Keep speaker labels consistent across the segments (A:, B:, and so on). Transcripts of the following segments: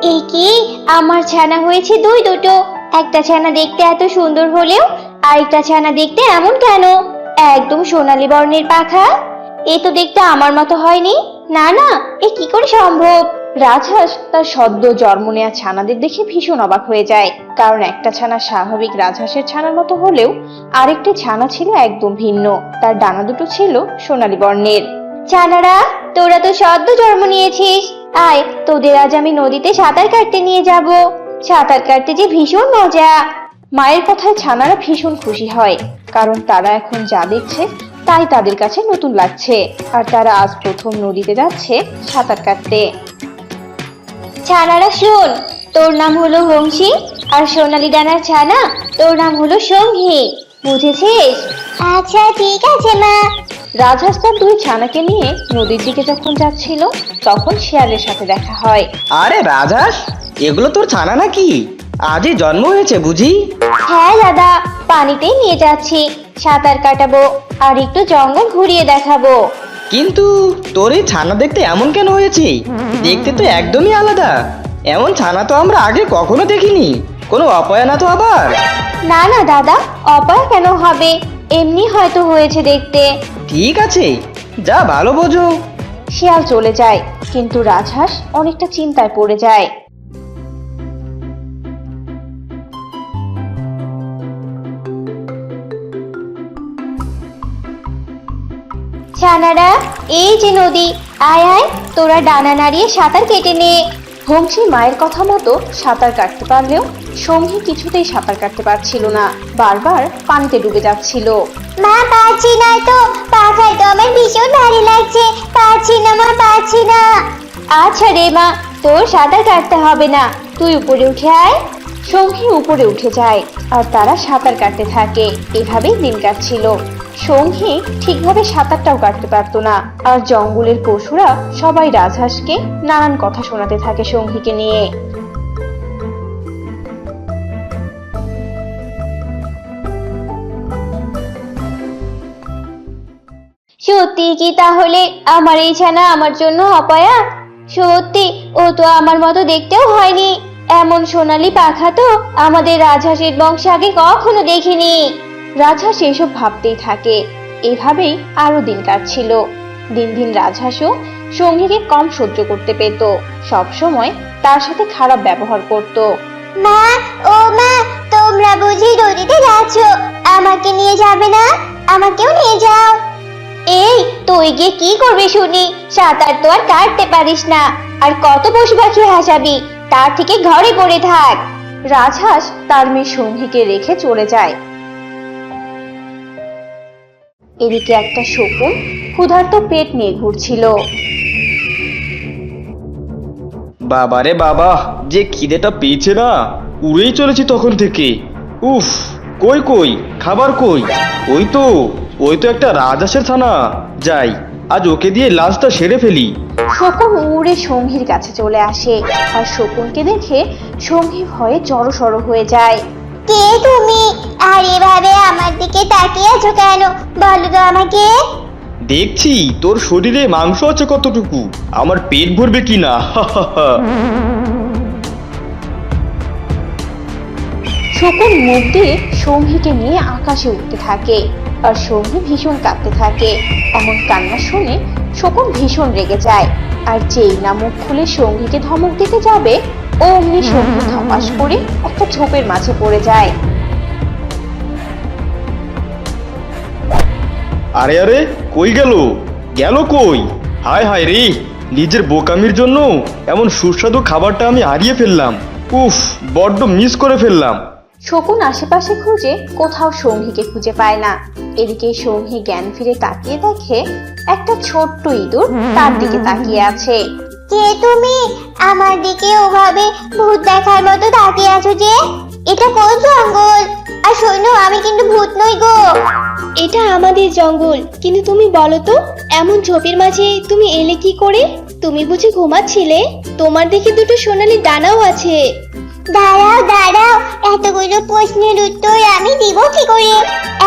A: এই কি, আমার ছানা হয়েছে দুটো। একটা ছানা দেখতে এত সুন্দর হলেও আরেকটা ছানা দেখতে এমন কেন? একদম সোনালী বর্ণের পাখা। এ তো দেখতে আমার মতো হয়নি। না না, এ কি করে সম্ভব?
B: রাজহাঁস তার সদ্য জন্ম নেওয়া ছানাদের দেখে ভীষণ অবাক হয়ে যায়, কারণ একটা ছানা স্বাভাবিক রাজহাঁসের ছানার মতো হলেও আরেকটি ছানা ছিল একদম ভিন্ন। তার ডানা দুটো ছিল সোনালী বর্ণের।
A: ছানারা, তোরা তো সদ্য জন্ম নিয়েছিস। আয়, তোদের আজ আমি নদীতে সাঁতার কাটতে নিয়ে যাব। সাঁতার কাটতে যে ভীষণ মজা।
B: মায়ের কথায় ছানারা ভীষণ খুশি হয়, কারণ তারা এখন যা দেখছে তাই তাদের কাছে নতুন লাগছে। আর তারা আজ প্রথম নদীতে যাচ্ছে সাঁতার কাটতে।
A: ছানারা শোন, তোর নাম হলো হংসী, আর সোনালী ডানার ছানা তোর নাম হলো সঙ্গী। বুঝেছিস? আচ্ছা ঠিক আছে মা।
B: রাজহাঁস তার দুই ছানাকে নিয়ে নদীর দিকে যখন যাচ্ছিল, তখন শিয়ালের সাথে দেখা হয়।
C: আরে রাজহাঁস, এগুলো তোর ছানা নাকি? আজই জন্ম হয়েছে বুঝি?
A: হ্যাঁ দাদা, পানিতেই নিয়ে যাচ্ছি। সাঁতার কাটাবো আর একটু জঙ্গল ঘুরিয়ে দেখাবো।
C: কিন্তু তোর এই ছানা দেখতে এমন কেন হয়েছে? দেখতে তো একদমই আলাদা। এমন ছানা তো আমরা আগে কখনো দেখিনি। কোনো অপয়া না তো আবার?
A: না না দাদা, অপায় কেন হবে? এমনি হয়তো হয়েছে দেখতে।
C: ঠিক আছে, যা ভালো বোঝো।
B: শিয়াল চলে যায়, কিন্তু রাজহাঁস অনেকটা চিন্তায় পড়ে যায়।
A: ছানারা, এই যে নদী, আয় আয়, তোরা ডানা নাড়িয়ে সাঁতার কেটে নে।
B: হংসী মায়ের কথা মতো সাঁতার কাটতে পারলেও সঙ্গী কিছুতেই সাঁতার কাটতে পারছিল না, বারবার পানিতে ডুবে যাচ্ছিল।
A: মা, পারছি না তো, পাখায় তো আমার ভীষণ ভারী লাগছে। পারছি না মা, পারছি না। আচ্ছা রে মা, তোর সাঁতার কাটতে হবে না, তুই উপরে উঠে আয়।
B: সঙ্গী উপরে উঠে যায় আর তারা সাঁতার কাটতে থাকে। এভাবেই দিন কাটছিল। সঙ্গী ঠিকভাবে সাঁতারটাও কাটতে পারতো না, আর জঙ্গলের পশুরা সবাই রাজহাঁসকে নানান কথা শোনাতে থাকে সঙ্গীকে নিয়ে।
A: সত্যি কি তাহলে আমার এই ছানা আমার জন্য অপয়া? সত্যি, ও তো আমার মতো দেখতেও হয়নি। এমন সোনালী পাখা তো আমাদের রাজহাঁসের বংশে আগে কখনো দেখিনি।
B: রাজহাঁস এসব ভাবতেই থাকে। এভাবেই আরো দিন কাটছিল। দিন দিন রাজহাঁসও সঙ্গীকে কম সহ্য করতে পেত, সব সময় তার সাথে খারাপ ব্যবহার করত।
A: মা, ও মা, তোমরা বুঝি নদীতে যাচ্ছ? আমাকে নিয়ে যাবে না? আমাকেও নিয়ে যাও। এই, তুই গিয়ে কি করবে শুনি? সাঁতার তো আর কাটতে পারিস না, আর কত পশু পাখি হাসাবি? তার থেকে ঘরে পড়ে থাক।
B: রাজহাঁস তার মেয়ে সঙ্গীকে রেখে চলে যায়। এদিকে একটা শকুন ক্ষুধার্ত পেট নিয়ে ঘুরছিল।
C: বাবারে বাবা, যে খিদেটা পেয়েছে না, উড়েই চলেছি তখন থেকে। উফ, কই কই খাবার কই? ওই তো একটা রাজহাঁসের ছানা। যাই, আজ ওকে দিয়ে লাশটা সেরে ফেলি।
B: শকুন উড়ে সঙ্গীর কাছে চলে আসে, আর শকুনকে দেখে সঙ্গী ভয়ে জড়সড় হয়ে যায়।
A: কে তুমি? আর এভাবে আমার দিকে তাকিয়ে আছো কেন? বলো তো আমাকে।
C: দেখছি তোর শরীরে মাংস আছে কতটুকু, আমার পেট ভরবে কিনা।
B: শকুন মুখ দিয়ে সঙ্গীকে নিয়ে আকাশে উঠতে থাকে, আর সঙ্গী ভীষণ কাঁদতে থাকে। এমন কান্না শুনে শকুন ভীষণ রেগে যায়, আর যেই না মুখ খুলে সঙ্গীকে ধমক দিতে যাবে, অমনি সঙ্গী ধপাস করে একটা ঝোপের মাঝে পড়ে যায়।
C: আরে আরে, কই গেল কই? হায় হায় রে, নিজের বোকামির জন্য এমন সুস্বাদু খাবারটা আমি হারিয়ে ফেললাম। উফ, বড্ড মিস করে ফেললাম।
B: শকুন আশেপাশে খুঁজে কোথাও সঙ্গীকে খুঁজে পায় না। এদিকে সঙ্গী জ্ঞান ফিরে তাকিয়ে দেখে একটা ছোট্ট ইঁদুর তার দিকে তাকিয়ে আছে।
A: কে তুমি? আমার দিকে ওভাবে ভূত দেখার মতো তাকিয়ে আছো যে? এটা কোন জঙ্গল? আর শোনো, আমি কিন্তু ভূত নই গো। এটা আমাদের জঙ্গল, কিন্তু তুমি বলো তো, এমন ঝোপের মাঝে তুমি এলে কি করে? তুমি বুঝি ঘুমাচ্ছিলে? তোমার দেখে দুটো সোনালী ডানাও আছে। দাঁড়াও দাঁড়াও, এতগুলো প্রশ্নের উত্তর আমি দিব কি করে?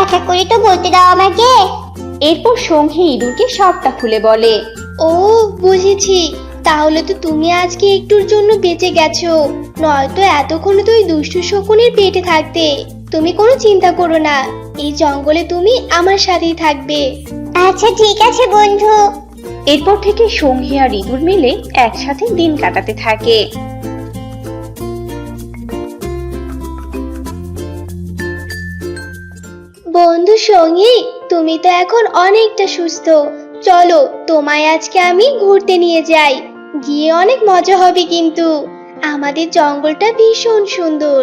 A: এক এক করে তো বলতে দাও আমাকে।
B: এরপর সঙ্গী ইঁদুরকে সবটা খুলে বলে।
A: ও, বুঝেছি, তাহলে তো তুমি আজকে একটুর জন্য বেঁচে গেছো, নয়তো এতক্ষণ তো ওই দুষ্টু শকুনের পেটে থাকতে। তুমি কোনো চিন্তা করো না, এই জঙ্গলে তুমি আমার সাথেই থাকবে। আচ্ছা ঠিক আছে বন্ধু।
B: এরপর থেকে সঙ্গী আর ইঁদুর মিলে একসাথে দিন কাটাতে থাকে।
A: বন্ধু সঙ্গী, তুমি তো এখন অনেকটা সুস্থ, চলো তোমায় আজকে আমি ঘুরতে নিয়ে যাই। গিয়ে অনেক মজা হবে কিন্তু। আমাদের জঙ্গলটা ভীষণ সুন্দর।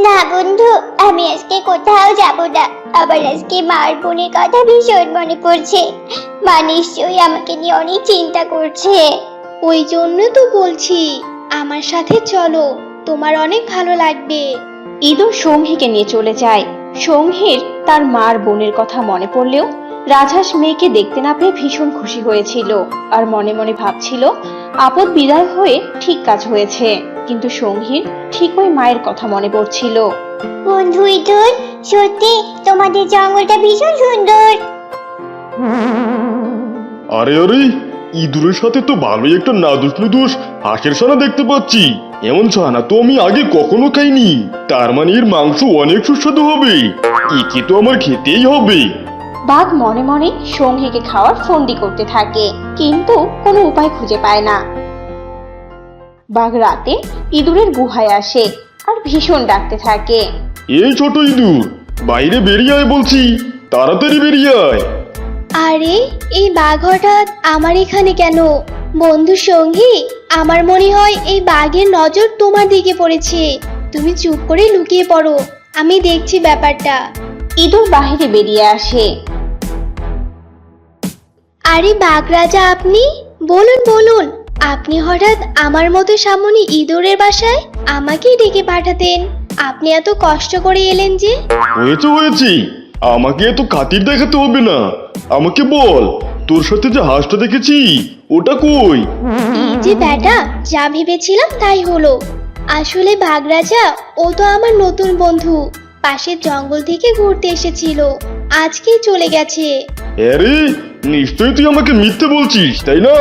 A: না বন্ধু, আমি আজকে কোথাও যাব না। আবার আজকে মার বোনের কথা ভীষণ মনে পড়ছে। মা নিশ্চয়ই আমাকে নিয়ে অনেক চিন্তা করছে। ওই জন্য তো বলছি, আমার সাথে চলো, তোমার অনেক ভালো লাগবে।
B: ইঁদুর সঙ্গীকে নিয়ে চলে যায়। সঙ্গীর তার মার বোনের কথা মনে পড়লেও রাজহাঁস মেয়েকে দেখতে না পেয়ে ভীষণ খুশি হয়েছিল আর মনে মনে ভাবছিল আপদ বিদায় হয়ে ঠিক কাজ হয়েছে। কিন্তু সঙ্গীর ঠিক ওই মায়ের কথা মনে পড়ছিল।
A: বন্ধু ইঁদুর, সত্যি তোমাদের জঙ্গলটা ভীষণ সুন্দর।
D: আরে আরে, ইঁদুরের সাথে তো ভালোই একটা নাদুস নুদুস হাঁসের ছানা দেখতে পাচ্ছি। এমন ছানা তো আমি আগে কখনো খাইনি। তার মানে এর মাংস অনেক সুস্বাদু হবে। একে তো আমার খেতেই হবে।
B: বাঘ মনে মনে সঙ্গীকে খাওয়ার ফন্দি করতে থাকে, কিন্তু কোনো উপায় খুঁজে পায় না। বাঘ রাতে ইঁদুরের গুহায় আসে আর ভীষণ ডাকতে থাকে।
D: এই ছোট ইঁদুর, বাইরে বেরিয়ে আয় বলছি, তাড়াতাড়ি বেরিয়ে আয়।
A: আরে এই বাঘ হঠাৎ আমার এখানে কেন? বন্ধু সঙ্গী, আমার মনে হয় এই বাঘের নজর তোমার দিকে পড়েছে। তুমি চুপ করে লুকিয়ে পড়ো, আমি দেখছি ব্যাপারটা।
B: ইঁদুর বাহিরে বেরিয়ে আসে।
A: আরে বাঘ রাজা, আপনি বলুন বলুন, আপনি হঠাৎ আমার মতো সামনে ইঁদুরের বাসায় আমাকেই ডেকে পাঠাতেন। আপনি এত কষ্ট করে এলেন যে?
D: হয়েছে হয়েছে, আমাকে এত খাতির দেখাতে হবে না। আমাকে বল, তোর সাথে যে হাঁসটা দেখেছি ওটা কই?
A: এই যে বেটা, যা ভেবেছিলাম তাই হলো। আসলে বাঘ রাজা, ও তো আমার নতুন বন্ধু, পাশের জঙ্গল থেকে ঘুরতে এসেছিল, আজকেই চলে গেছে।
D: আরে নিশ্চয়ই তুই আমাকে মিথ্যে বলছিস, তাই না?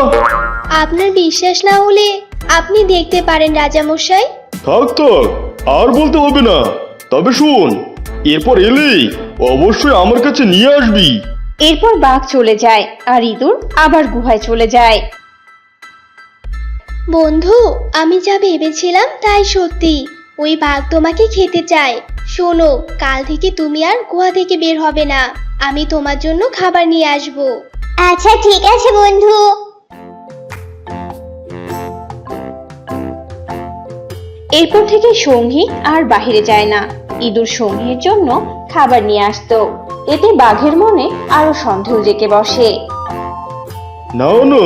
A: আপনার বিশ্বাস না হলে আপনি দেখতে পারেন রাজামশাই।
D: থাক থাক, আর বলতে হবে না। তবে শোন, এরপর এলে অবশ্যই আমার কাছে নিয়ে আসবি।
B: এরপর বাঘ চলে যায় আর ইঁদুর আবার গুহায় চলে যায়।
A: বন্ধু, আমি যা ভেবেছিলাম তাই সত্যি, ওই বাঘ তোমাকে খেতে চায়। শোনো, কাল থেকে তুমি আর গুহা থেকে বের হবে না, আমি তোমার জন্য খাবার নিয়ে আসব। আচ্ছা ঠিক আছে বন্ধু।
B: এরপর থেকে সঙ্গী আর বাহিরে যায় না। ইঁদুর সঙ্গীর জন্য খাবার নিয়ে আসতো। এতে বাঘের মনে আরো সন্দেহ জেঁকে বসে।
D: না না,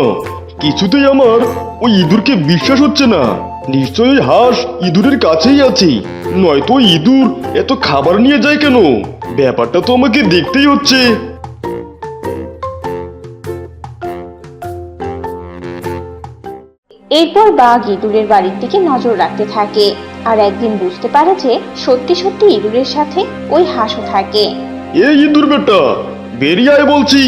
D: কিছুতেই আমার ওই ইঁদুরকে বিশ্বাস হচ্ছে না। নিশ্চয়ই ওই হাঁস ইঁদুরের কাছেই আছে, নয়তো ওই ইঁদুর এত খাবার নিয়ে যায় কেন? ব্যাপারটা তো আমাকে দেখতেই হচ্ছে।
B: এরপর বাঘ ইঁদুরের বাড়ির দিকে নজর রাখতে থাকে আর একদিন বুঝতে পারে যে সত্যি সত্যি ইঁদুরের সাথে ওই হাঁসও থাকে।
D: এই ইঁদুর বেটা, বেরিয়ে আয় বলছি।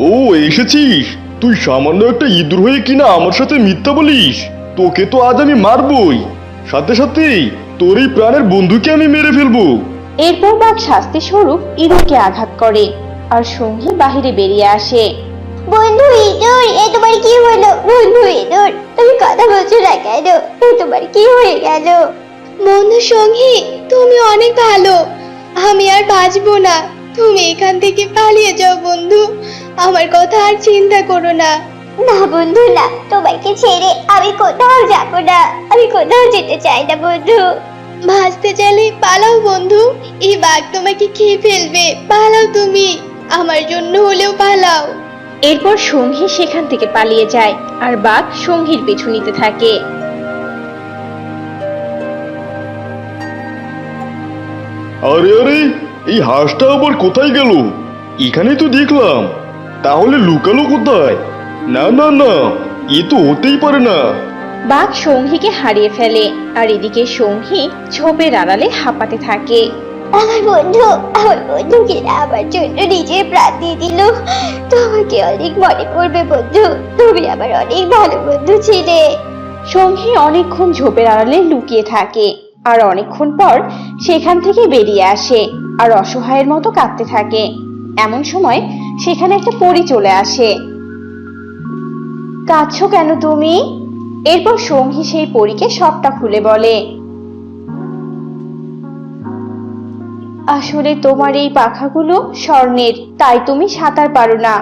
D: ও এসেছিস? তুই সামান্য একটা ইঁদুর হয়ে কিনা আমার সাথে মিথ্যা বলিস? তোকে তো আজ আমি মারবই, সাথে সাথে তোর এই প্রাণের বন্ধুকে আমি মেরে ফেলবো।
B: এরপর বাঘ শাস্তি স্বরূপ ইঁদুরকে আঘাত করে আর সঙ্গী বাহিরে বেরিয়ে আসে।
A: বন্ধু ইঁদুর, এ তোমার কি হলো? বন্ধু ইঁদুর, তুমি কথা বলছো না কেন? এ তোমার কি হয়ে গেল? বন্ধু সঙ্গী, তুমি অনেক ভালো, আমি আর বাঁচবো না। তুমি এখান থেকে পালিয়ে যাও বন্ধু, আমার কথা আর চিন্তা করো না। না বন্ধু না, তোমাকে ছেড়ে আমি কোথাও যাব না, আমি কোথাও যেতে চাই না বন্ধু। ভাসতে চাইলে পালাও বন্ধু, এই বাঘ তোমাকে খেয়ে ফেলবে, পালাও তুমি, আমার জন্য হলেও পালাও।
B: এরপর সঙ্গী সেখান থেকে পালিয়ে যায় আর বাঘ সঙ্গীর পিছু নিতে থাকে।
D: আরে আরে, এই হাঁসটা আবার কোথায় গেল? এখানেই তো দেখলাম, তাহলে লুকালো কোথায়? না না না, এ তো হতেই পারে না।
B: বাঘ সঙ্গীকে হারিয়ে ফেলে আর এদিকে সঙ্গী ঝোপের আড়ালে হাঁপাতে থাকে।
A: আমার বন্ধু কিনা আমার জন্য নিজের প্রাণ দিয়ে দিল। তোমাকে অনেক মনে পড়বে বন্ধু, তুমি আমার অনেক ভালো বন্ধু ছিলে।
B: সঙ্গী অনেকক্ষণ ঝোপের আড়ালে লুকিয়ে থাকে আর অনেকক্ষণ পর সেখান থেকে বেরিয়ে আসে আর অসহায়ের মতো কাঁদতে থাকে। এমন সময় সেখানে একটা পরী চলে আসে। কাঁদছো কেন তুমি? এরপর সঙ্গী সেই পরীকে সবটা খুলে বলে। আসলে তোমার এই পাখাগুলো স্বর্ণের, তাই তুমি সাঁতার পারো না।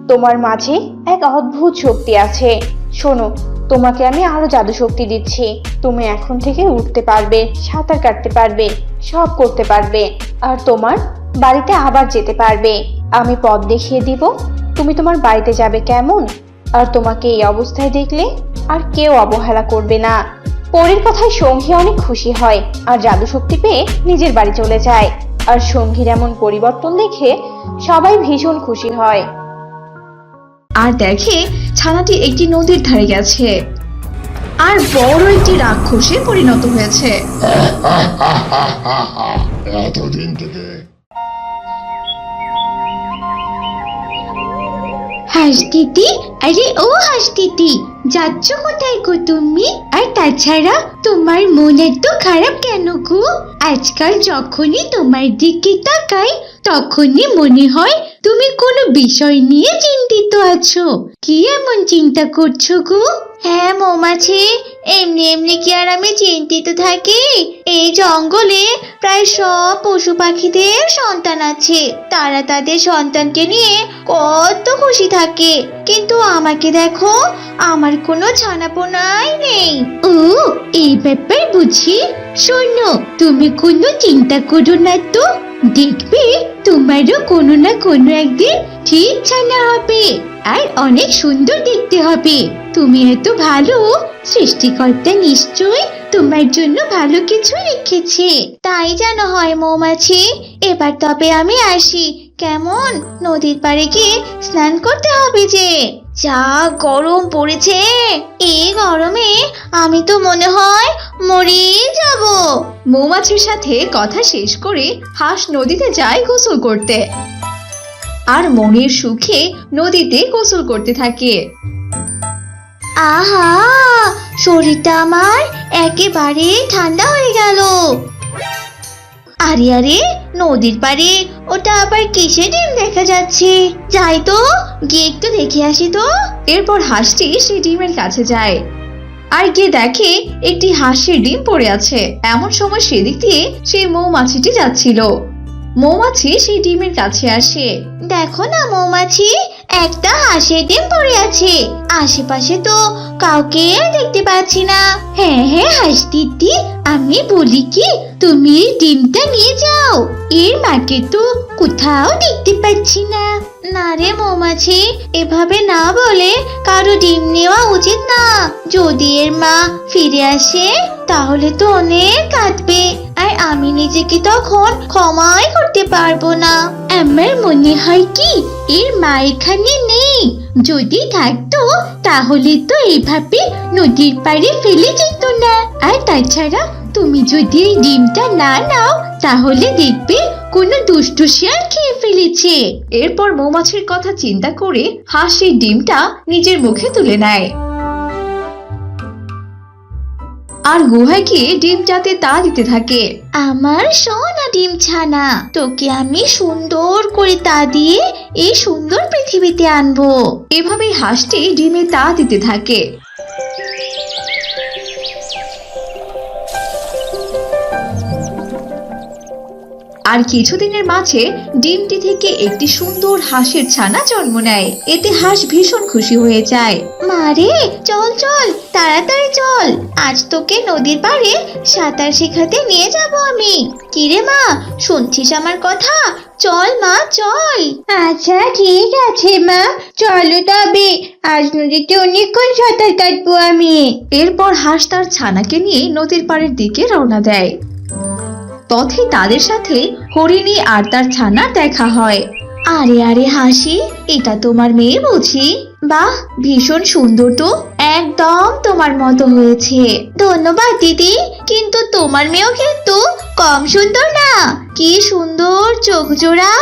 B: তোমার মাঝে এক অদ্ভুত শক্তি আছে। শোনো, তোমাকে আমি আরো জাদু শক্তি দিচ্ছি। তুমি এখন থেকে উঠতে পারবে, সাঁতার কাটতে পারবে, সব করতে পারবে, আর তোমার বাড়িতে আবার যেতে পারবে। আমি পথ দেখিয়ে দিব, তুমি তোমার বাড়িতে যাবে, কেমন? আর তোমাকে এই অবস্থায় দেখলে আর কেউ অবহেলা করবে না। পরীর কথায় সঙ্গী অনেক খুশি হয় আর জাদু শক্তি পেয়ে নিজের বাড়ি চলে যায়। আর সঙ্গীর এমন পরিবর্তন দেখে সবাই ভীষণ খুশি হয়।
E: আর দেখে ছানাটি একটি নদীর ধারে গেছে আর বড় একটি রাক্ষসে পরিণত হয়েছে।
F: এতদিন থেকে
A: হাসতিতি, আরে ও হাসতিতি, যাচ্ছ কোথায় গো তুমি? আর তাছাড়া তোমার মন এত খারাপ কেন গো? আজকাল যখনই তোমার দিকে তাকাই তখনই মনে হয় তুমি কোনো বিষয় নিয়ে চিন্তিত আছো। কি এমন চিন্তা করছো গো? হ্যাঁ মৌমাছি, এমনি এমনি কি আর আমি চিন্তিত থাকি? এই জঙ্গলে প্রায় সব পশু পাখিদের সন্তান আছে, তারা তাদের সন্তানকে নিয়ে কত খুশি থাকে, কিন্তু আমাকে দেখো, আমার কোনো ছানাপোনাই নেই। ও, এই ব্যাপার বুঝি। শোনো, তুমি কোনো চিন্তা করো না তো, দেখবে তোমারও কোনো না কোনো একদিন ঠিক ছানা হবে আর অনেক সুন্দর দেখতে হবে। তুমি এত ভালো, সৃষ্টিকর্তা নিশ্চয়ই তোমার জন্য ভালো কিছু রেখেছে। তাই যেন হয় মৌমাছি। এবার তবে আমি আসি, কেমন? নদীর পাড়ে গিয়ে স্নান করতে হবে যে। যা গরম পড়েছে, এই গরমে আমি তো মনে হয় মরে যাব।
E: মৌমাছির সাথে কথা শেষ করে হাঁস নদীতে যায় গোসল করতে আর মনের সুখে নদীতে গোসল করতে থাকে।
A: আহা, শরীরটা আমার একেবারে ঠান্ডা হয়ে গেল। আরে আরে, নদীর পাড়ে ওটা আবার কিসের ডিম দেখা যাচ্ছে? যাই তো, গিয়ে একটু দেখে আসি তো।
E: এরপর হাঁসটি সেই ডিমের কাছে যায় আর গিয়ে দেখে একটি হাঁসের ডিম পড়ে আছে। এমন সময় সেদিক দিয়ে সেই মৌমাছিটি যাচ্ছিল। মৌমাছি সেই ডিমের কাছে আসে।
A: দেখো না মৌমাছি, একটা হাঁসের ডিম পড়ে আছে, আশেপাশে তো কাউকে দেখতে পাচ্ছি না। হ্যাঁ হ্যাঁ হাঁস দিদি, আমি বলি কি, তুমি এই ডিমটা নিয়ে যাও, এর মাকে তো কোথাও দেখতে পাচ্ছি না। না রে মৌমাছি, এভাবে না বলে কারো ডিম নেওয়া উচিত না। যদি এর মা ফিরে আসে তাহলে তো অনেক কাঁদবে, আর আমি নিজেকে তখন ক্ষমাই করতে পারবো না। আমার মনে হয় কি এর মা এখানে নেই, যদি থাকতো তাহলে তো এইভাবে নদীর পাড়ে ফেলে যেত না। আর তাছাড়া তুমি যদি এই ডিমটা না নাও তাহলে দেখবে কোনো দুষ্টু শিয়াল খেয়ে ফেলেছে।
E: এরপর মৌমাছির কথা চিন্তা করে হাঁস সেই ডিমটা নিজের মুখে তুলে নেয় আর গুহায় গিয়ে ডিমটাতে তা দিতে থাকে।
A: আমার সোনা ডিম ছানা, তোকে আমি সুন্দর করে তা দিয়ে এই সুন্দর পৃথিবীতে আনবো।
E: এভাবেই হাঁসটি ডিমে তা দিতে থাকে। আর কিছুদিনের মাঝে ডিমটি থেকে একটি সুন্দর হাঁসের ছানা জন্ম নেয়। এতে হাঁস ভীষণ খুশি হয়ে যায়।
A: মারে, চল চল, তাড়াতাড়ি চল, আজ তোকে নদীর পাড়ে সাঁতার শেখাতে নিয়ে যাব আমি। কিরে মা, শুনছিস আমার কথা? চল মা চল। আচ্ছা ঠিক আছে মা, চলো তবে, আজ নদীতে অনেকক্ষণ সাঁতার কাটবো আমি।
E: এরপর হাঁস তার ছানাকে নিয়ে নদীর পাড়ের দিকে রওনা দেয়। পথে তাদের সাথে হরিণী আর তার ছানা দেখা হয়।
A: আরে আরে হাসি, এটা তোমার মেয়ে বুঝি? বাহ, ভীষণ সুন্দর তো, একদম তোমার মতো হয়েছে। ধন্যবাদ দিদি, কিন্তু তোমার মেয়েও কিন্তু কম সুন্দর না। কি সুন্দর চোখ জোড়া।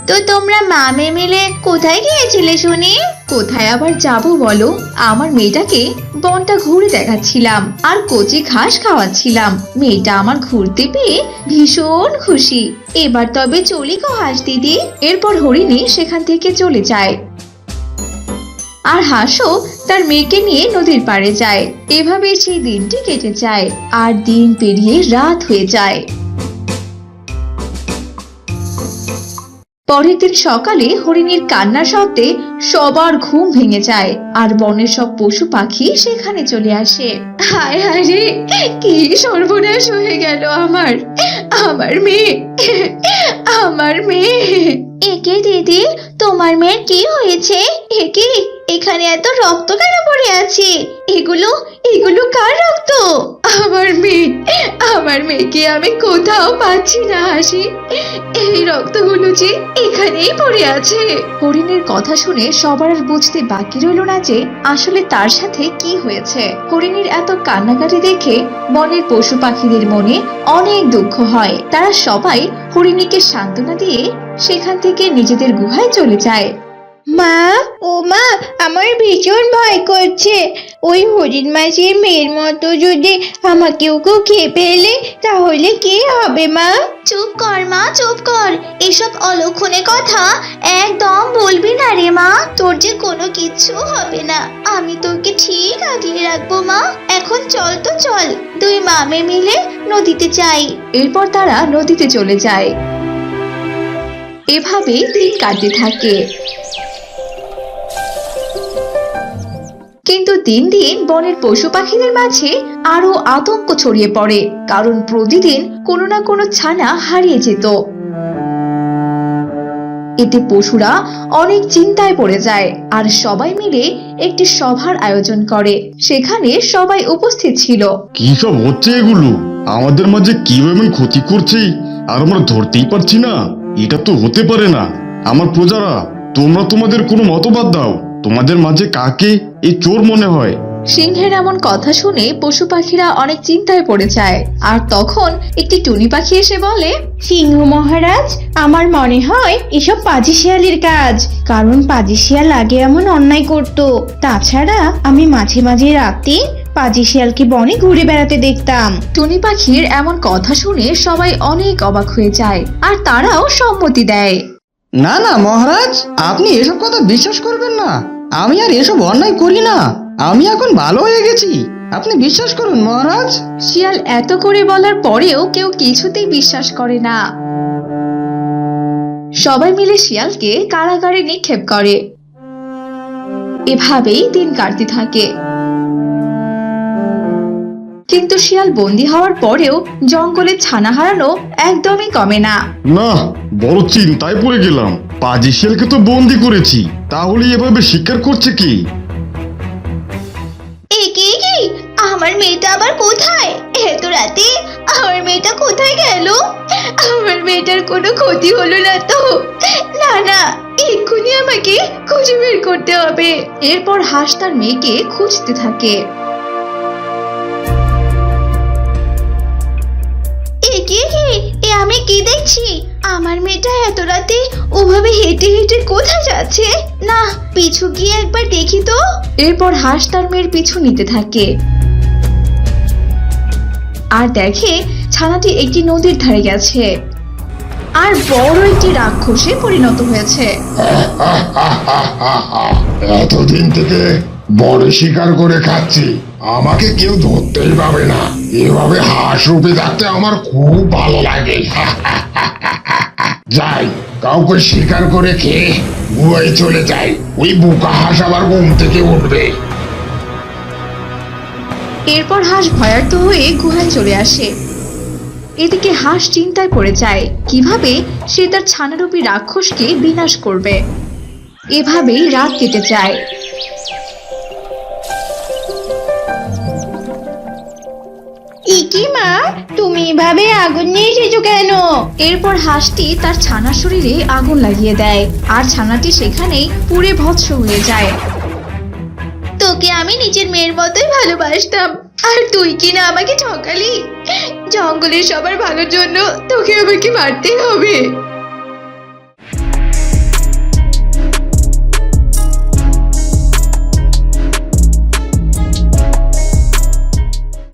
A: তো তোমরা মামে মিলে কোথায় গিয়েছিলে শুনি?
E: কোথায় আবার যাব বলো, আমার মেয়েটাকে বনটা ঘুরে দেখাচ্ছিলাম আর কচি ঘাস খাওয়াচ্ছিলাম। মেয়েটা আমার ঘুরতে পেয়ে ভীষণ খুশি।
A: এবার তবে চলি গো হাঁস দিদি।
E: এরপর হরিণী সেখান থেকে চলে যায় আর হাঁসও তার মেয়েকে নিয়ে নদীর পাড়ে যায়। এভাবে সেই দিনটি কেটে যায় আর দিন পেরিয়ে রাত হয়ে যায়। পরের দিন সকালে হরিণীর কান্নার শব্দে সবার ঘুম ভেঙে যায় আর বনের সব পশু পাখি সেখানে চলে আসে। হায় হায় রে, কি সর্বনাশ হয়ে গেল আমার মেয়ে, আমার মেয়ে।
A: একে দিদি, তোমার মেয়ের কি হয়েছে? একে এখানে এত রক্ত কেন পড়ে আছে? এগুলো এগুলো কার রক্ত?
E: আমার মেয়েকে আমি কোথাও পাচ্ছি না হাসি। এই রক্তগুলো যে এখানেই পড়ে আছে। হরিণের কথা শুনে সবার আর বুঝতে বাকি রইল না যে আসলে তার সাথে কি হয়েছে। হরিণীর এত কান্নাকাটি দেখে বনের পশু পাখিদের মনে অনেক দুঃখ হয়। তারা সবাই হরিণীকে সান্ত্বনা দিয়ে সেখান থেকে নিজেদের গুহায় চলে যায়।
A: মা, ও মা, আমার ভীষণ ভয় করছে। ওই হরিণ মাসির মেয়ের মতো যদি আমাকেও কেউ খেয়ে ফেলে তাহলে কি হবে মা? চুপ কর মা, চুপ কর। এসব অলক্ষণে কথা একদম বলবি না রে মা। তোর যে কোনো কিচ্ছু হবে না। আমি তোকে ঠিক আগলে রাখবো মা। এখন চল তো চল, দুই মামে মিলে নদীতে যাই।
E: এরপর তারা নদীতে চলে যায়। এভাবেই দিন কাটতে থাকে। কিন্তু দিন দিন বনের পশু পাখিদের মাঝে আরো আতঙ্ক ছড়িয়ে পড়ে, কারণ প্রতিদিন কোনো না কোনো ছানা হারিয়ে যেত। এতে পশুরা অনেক চিন্তায় পড়ে যায় আর সবাই মিলে একটি সভার আয়োজন করে। সেখানে সবাই উপস্থিত ছিল।
D: কি সব হচ্ছে এগুলো? আমাদের মাঝে কেউ এমন ক্ষতি করছে আর আমরা ধরতেই পারছি না। এটা তো হতে পারে না। আমার প্রজারা, তোমরা তোমাদের কোনো মতবাদ দাও। তোমাদের মাঝে কাকে এই চোর মনে হয়?
E: সিংহের এমন কথা শুনে পশু পাখিরা অনেক চিন্তায় পড়ে যায়। আর তখন একটি টুনি পাখি এসে বলে,
B: সিংহ মহারাজ, আমার মনে হয় এসব পাজি শিয়ালের কাজ। কারণ পাজি শিয়াল আগে এমন অন্যায় করত। তাছাড়া আমি মাঝে মাঝে রাতে পাজি শিয়ালকে বনে ঘুরে বেড়াতে দেখতাম।
E: টুনি পাখির এমন কথা শুনে সবাই অনেক অবাক হয়ে যায় আর তারাও সম্মতি দেয়।
G: না না মহারাজ, আপনি এসব কথা বিশ্বাস করবেন না। আমি আর এসব অন্যায় করি না। আমি এখন ভালো হয়ে গেছি। আপনি বিশ্বাস করুন মহারাজ।
E: শিয়াল এত করে বলার পরেও কেউ কিছুতেই বিশ্বাস করে না। সবাই মিলে শিয়ালকে কারাগারে নিক্ষেপ করে। এভাবেই দিন কাটতে থাকে। কিন্তু শিয়াল বন্দী হওয়ার পরেও জঙ্গলে ছানা হারানো একদমই কমে না।
D: না, বড় চিন্তায় পড়ে গেলাম। পাজি শিয়ালকে তো বন্দি করেছি, তাহলে এভাবে শিকার করছে কি?
A: একে কি? আমার মেয়েটা আবার কোথায়? এত রাতে আমার মেয়েটা কোথায় গেল? আমার মেয়েটার কোনো ক্ষতি হলো না তো? না না, এক্ষুনি আমাকে খুঁজে বের করতে হবে।
E: এরপর হাঁস তার মেয়েকে খুঁজতে থাকে।
A: একে কি? এ আমি কি দেখছি? আমার মেয়েটা এত রাতে ওভাবে হেঁটে হেঁটে কোথায় যাচ্ছে? না, পিছু গিয়ে একবার দেখি তো।
E: এরপর হাঁস তার মেয়ের পিছু নিতে থাকে আর দেখে ছানাটি একটি নদীর ধারে গেছে আর বড় একটি রাক্ষসে পরিণত হয়েছে।
F: এতদিন থেকে বড় শিকার করে খাচ্ছি, আমাকে কেউ ধরতেই পাবে না। এভাবে হাঁস রূপে থাকতে আমার খুব ভালো লাগে। যাই, কাউকে শিকার করে খেয়ে গুহায় চলে যাই। ওই বোকা হাঁস আবার ঘুম থেকে উঠবে।
E: এরপর হাঁস ভয়ার্ত হয়ে গুহায় চলে আসে। এদিকে হাঁস চিন্তায় পড়ে যায় কিভাবে সে তার ছানারূপী রাক্ষসকে বিনাশ করবে। এভাবেই রাত কেটে যায়।
B: ইকি মা, তুমি এভাবে আগুন নিয়ে এসেছো কেন?
E: এরপর হাঁসটি তার ছানার শরীরে আগুন লাগিয়ে দেয় আর ছানাটি সেখানেই পুড়ে ভস্ম হয়ে যায়।
A: তোকে আমি নিজের মেয়ের মতোই ভালোবাসতাম, আর তুই কিনা আমাকে ঠকালি। জঙ্গলের সবার ভালোর জন্য তোকে আমাকে মারতে হবে।